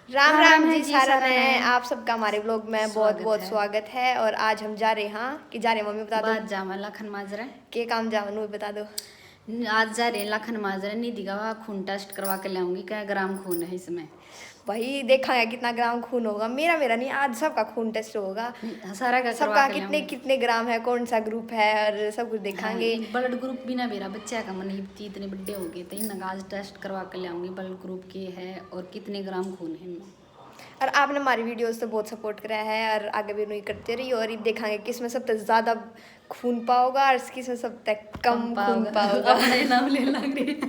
राम राम राम है जी जी, सारा सारा है। है। आप सबका हमारे ब्लॉग में बहुत बहुत है। स्वागत है। और आज हम जा रहे हैं कि जा रहे हैं, मम्मी बता दो बाद जावा लाखन माजरा। के काम जावन वो बता दो। आज जा रहे हैं लाखन माजरा। निधि का खून टेस्ट करवा के लाऊंगी। क्या ग्राम खून है इसमें? भाई देखा है कितना ग्राम खून होगा। मेरा मेरा नहीं, आज सबका खून टेस्ट होगा। सारा का करवा सबका के कितने लाऊंगी। कितने ग्राम है, कौन सा ग्रुप है और सब कुछ हाँ, देखांगे। ब्लड ग्रुप भी ना मेरा बच्चा का मन इतने बड़े हो गए थे इनका आज टेस्ट करवा के लाऊंगी। ब्लड ग्रुप के है और कितने ग्राम खून है इनमें। और आपने हमारी वीडियोस तो बहुत सपोर्ट करा है और आगे भी नहीं करते रहिए। और ये देखांगे किसमें सबसे ज्यादा खून पाओगा और किसमें सबसे कम खून पाओगा। अपने नाम ले लग रही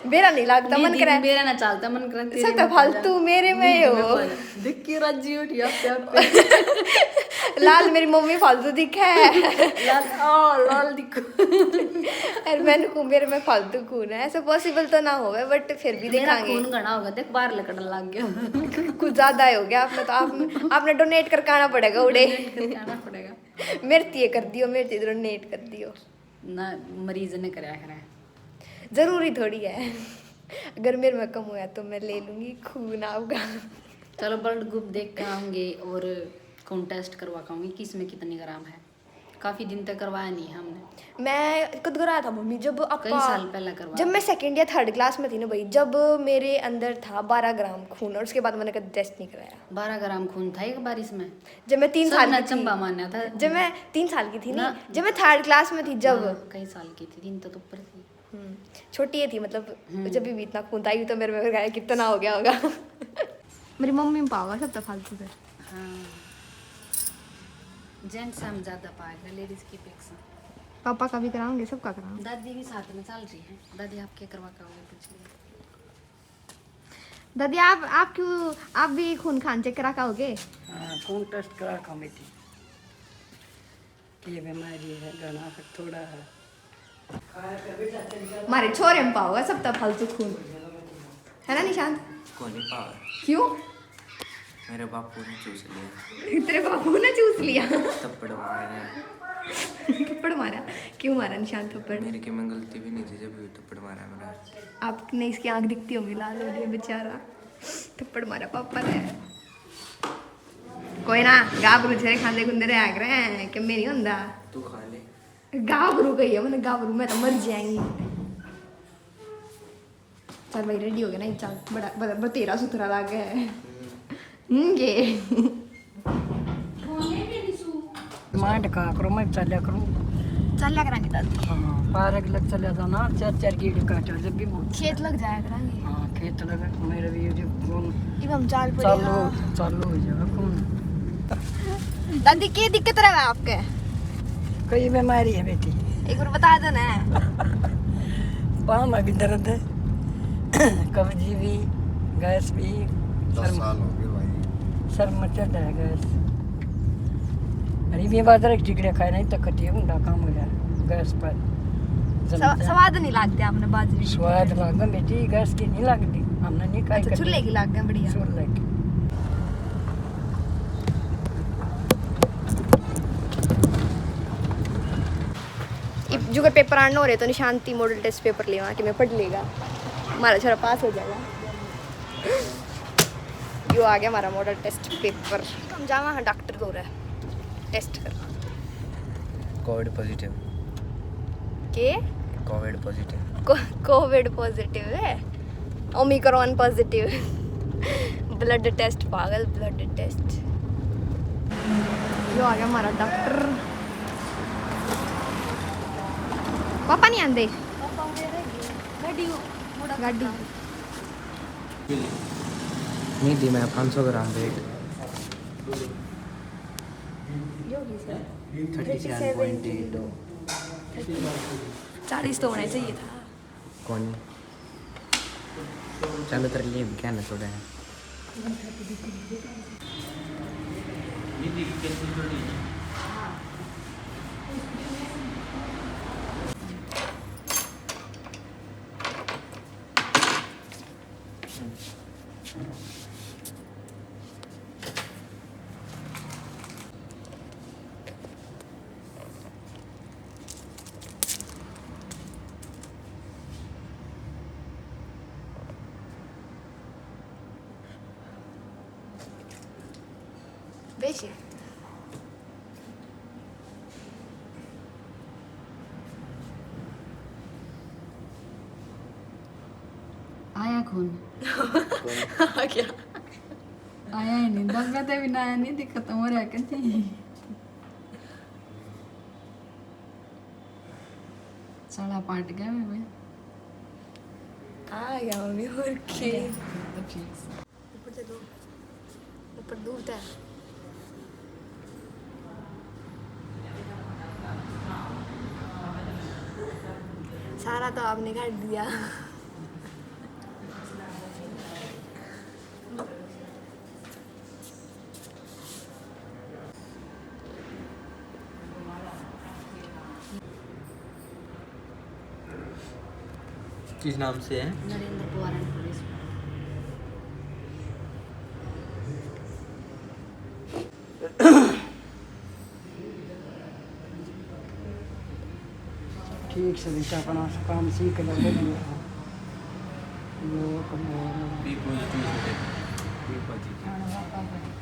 मेरा नहीं लगता मन निधि करे। मेरा ना चलता मन करे तेरे सब तो में फालतू मेरे में हो। देख के राजी उठी आप पे लाल मेरी मम्मी फालतू दिखा है। लाल दिखो। अरे मैंने को मेरे में फालतू खून है, ऐसा पॉसिबल तो ना होवे बट फिर भी मेरा देखांगे। खून घना होगा देख बाहर लकड़न लग गया। कुछ ज्यादा ही हो गया आपने तो। आपने डोनेट करके आना पड़ेगा उड़े। करके आना पड़ेगा। मेरे तिये कर दियो, मेरे तिये डोनेट कर दियो। ना मरीज ने कराया करा जरूरी थोड़ी है। अगर मेरे में कम हुआ तो मैं ले लूंगी खून आपका। चलो ब्लड ग्रुप देख के आऊंगे और खून टेस्ट करवा के आऊंगी किस में कितने ग्राम है। काफी दिन तक करवाया नहीं है हमने। मैं कद कराया था मम्मी जब कई साल पहले करवाया। जब मैं सेकंड या थर्ड क्लास में थी ना भाई, जब मेरे अंदर था 12 ग्राम खून और उसके बाद मैंने कभी टेस्ट नहीं कराया। 12 ग्राम खून था एक बारिश में। जब मैं 3 साल की थी। चंबा माना था। जब मैं 3 साल की थी ना। नहीं, जब मैं थर्ड क्लास में थी जब। कई साल की थी दिन तो ऊपर थी। छोटी ही थी मतलब। जब भी इतना खून था तो मेरे में कितना हो गया होगा। मेरी मम्मी पाओगा सब तो फालतू से। हाँ जेंट्स हम ज़्यादा पाएगा लेडीज़ की अपेक्षा। पापा का भी कराऊंगे, सबका कराऊंगे। दादी भी साथ में चल रही है। दादी आप क्या करवा करोगे पूछ लिया। दादी आप क्यों, आप भी खून खान चेक करा खाओगे? हाँ खून टेस्ट करा का मिट्टी ये बीमारी है घना है थोड़ा है। हमारे छोरे में पाओगा सब तो फालतू खून है ना निशांत? कौन नहीं पावर। क्यों? मेरे बापू ने चूस लिया। तेरे बाबू ने चूस लिया? थप्पड़ मारा। थप्पड़ मारा? क्यों मारा निशांत थप्पड़? मेरे की मैं गलती भी नहीं थी जब भी थप्पड़ मारा मेरा। आपने इसकी आंख दिखती होगी लाल हो रही है बेचारा। थप्पड़ मारा पापा ने। कोई ना गाबरू छे खांदे खुंदे रहा करे कि मेरी होंदा। तू खा ले। गाबरू गई है मैंने, गाबरू मैं तो मर जाएंगी। चल भाई रेडी हो गया ना, चल बड़ा तेरा सुथरा लग गया है। ये मांड का करो मैं चलिया करूँ। चल लग रहा दादी। हाँ पार्क लग चलिया था ना 4-4 कीड़ काटा जब भी बहुत। खेत लग जाया करेंगे। हाँ खेत लगा मेरे भी ये खून इब हम चाल पड़े चालू चालू हो जाएगा खून। दादी क्या दिक्कत रहा आपके? कोई बीमारी है बेटी? एक बार बता दो ना। पाँव में भी दर्द है कब्जी भी गैस भी 10 साल हो गए भाई। सर में चढ़ है गैस। अरे ये बात है टिकड़े खाए नहीं तो कटिए उंडा काम हो जाए गैस पर। स्वाद नहीं लागते आपने बाजरी? स्वाद लागा बेटी गैस की नहीं लगती हमने नहीं खाई। अच्छा चूल्हे की लाग गए बढ़िया। चूल्हे की। जो पेपर आना हो रहे तो निशांति मॉडल टेस्ट पेपर लेवा कि मैं पढ़ लेगा, हमारा छोरा पास हो जाएगा। यो आ गया हमारा मॉडल टेस्ट पेपर। हम जावा हाँ डॉक्टर दो रहा है टेस्ट कर कोविड पॉजिटिव। के कोविड पॉजिटिव। कोविड पॉजिटिव है, ओमिक्रॉन पॉजिटिव। ब्लड टेस्ट पागल, ब्लड टेस्ट। यो आ गया हमारा डॉक्टर। पापा नहीं आंदे? गाड़ी नहीं दी मैं 500 ग्राम वेट। 37.82। 40 तो होना चाहिए था। कौन चलो तेरे लिए क्या ना थोड़ा है। बेशक आया खून क्या आया ही नहीं, दबे तो भी ना आया नहीं, दिक्कत हो रहा कहते साड़ा पाट गया मैं भाई। आ गया मम्मी और के तो ठीक से ऊपर से दो ऊपर दूर था सारा तो आपने काट दिया। किस नाम से है? नरेंद्र पवार पुलिस। ठीक से बेटा अपना काम सीख लो बढ़िया बी पॉजिटिव है। B positive.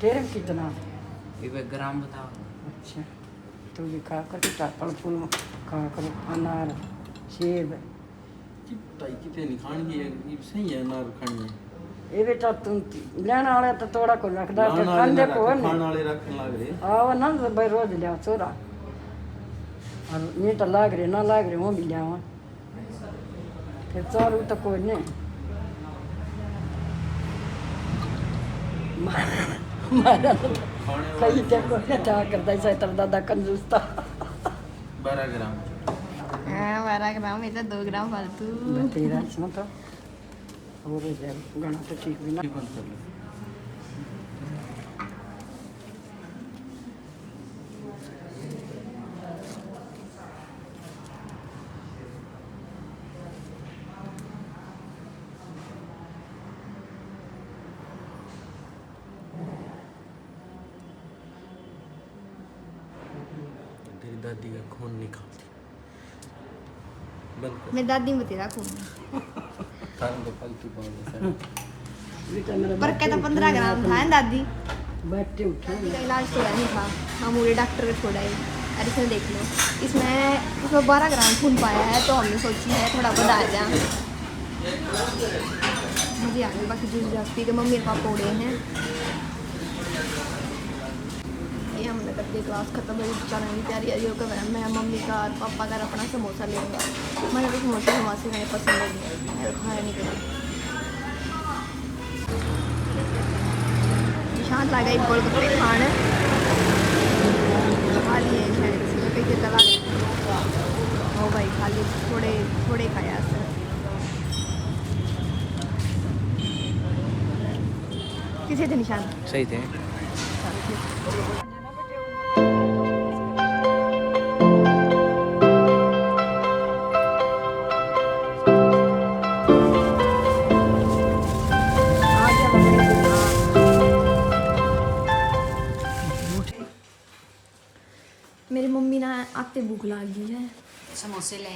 तेरे में कितना? एक ग्राम बताओ। अच्छा तो भी खा कर फल फूल खा करो, अनार सेब टाई कितने नहीं खानी है, ये सही है अनार खानी है। ये बेटा तुम लेने वाले तो थोड़ा को रखदा फिर खाने को खाने नहीं वाले रखने लग रहे। आओ ना तो भाई रोज लिया छोरा और ये तो लाग रहे ना लाग रहे वो भी लिया फिर चालू तो कोई नहीं मारा तो कहीं क्या कोई नहीं था करता ऐसा तेरा दादा कंजूस था 12 ग्राम। 12 ग्राम ये तो 2 ग्राम फालतू। तेरा इसमें तो और गणा तो ठीक भी ना ये बंद कर लो। तेरी दादी का खून निकालती। बंद कर। मेरी दादी में तेरा खून कारण तो फालतू पाओ बेटा मेरा पर क्या तो 15 ग्राम था ना दादी। बैठते उठे इसका इलाज थोड़ा नहीं था, हम पूरे डॉक्टर को छोड़ा है। अरे इसमें देख लो, इसमें 12 ग्राम खून पाया है, तो हमने सोची है थोड़ा बढ़ा जाए। मुझे आगे बाकी जूस जास पी के मम्मी पापा उड़े हैं। ये हमने करके क्लास खत्म हो चलने की तैयारी है। जो मैं मम्मी का और पापा का अपना समोसा लेंगे। मैंने तो समोसे खाने पसंद नहीं है, खाया नहीं कभी। शांत आ गई गोलगप्पे खाने खा लिए शायद इसमें कहीं तला हो भाई, खा लिए थोड़े थोड़े खाया किसे थे निशान सही थे। मेरी मम्मी ना आते भूख लगी है। समोसे ले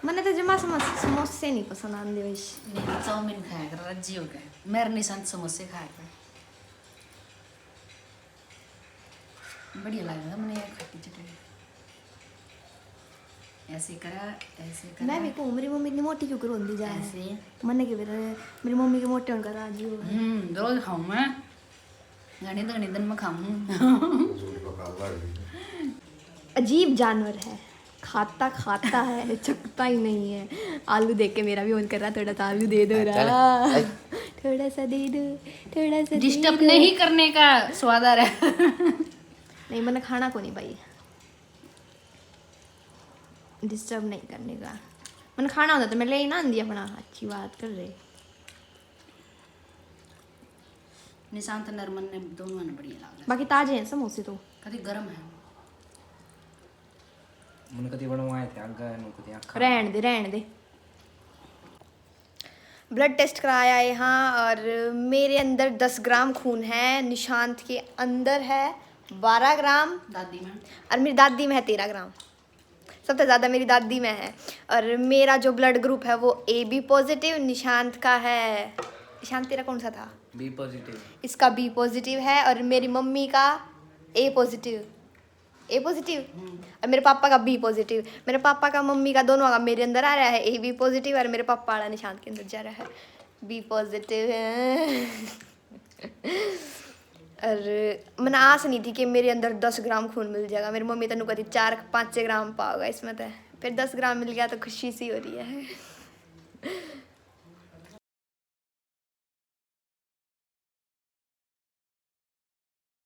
मैंने तो जमा समोसे नहीं पसंद आते वैसे। नहीं, चाउमीन खाया कर, रज्जी हो गए मेरे निशान समोसे खाया कर, बढ़िया लगा मैंने ये खट्टी चटनी ऐसे करा ऐसे करा। मैं भी कहूँ मेरी मम्मी इतनी मोटी क्यों कर होती जाए ऐसे मैंने कि मेरी मम्मी के मोटे होने का राजी हो। रोज खाऊं मैं, घने दिन में खाऊं। अजीब जानवर है, खाता खाता है, चखता ही नहीं है। आलू देख के मेरा भी मन कर रहा, थोड़ा सा आलू दे दो रहा, थोड़ा सा दे दो, थोड़ा सा डिस्टर्ब नहीं करने का स्वाद आ रहा है। नहीं मैंने खाना को नहीं भाई, डिस्टर्ब नहीं करने का। मैंने खाना होता तो मैं ले ही ना आंदी अपना। अच्छी बात कर रहे। निशांत नरमन ने दोनों ने बढ़िया लगा, बाकी ताजे हैं समोसे तो। कभी गरम है मैंने कभी बनवाए थे आगे नु कभी आखा। रहन दे। ब्लड टेस्ट कराया यहाँ और मेरे अंदर 10 ग्राम खून है, निशांत के अंदर है 12 ग्राम दादी में, और मेरी दादी में है 13 ग्राम। सबसे ज़्यादा मेरी दादी में है। और मेरा जो ब्लड ग्रुप है वो AB पॉजिटिव, निशांत का है ईशान तेरा कौन सा था? B positive. इसका बी पॉजिटिव है और मेरी मम्मी का ए पॉजिटिव। ए पॉजिटिव और मेरे पापा का बी पॉजिटिव। मेरे पापा का मम्मी का दोनों का मेरे अंदर आ रहा है ए बी पॉजिटिव और मेरे पापा वाला निशांत के अंदर जा रहा है बी पॉजिटिव है। और मैंने आस नहीं थी कि मेरे अंदर 10 ग्राम खून मिल जाएगा। मेरी मम्मी तेन कहती 4-5 ग्राम पाओगा इसमें तो, फिर 10 ग्राम मिल गया तो खुशी सी हो रही है।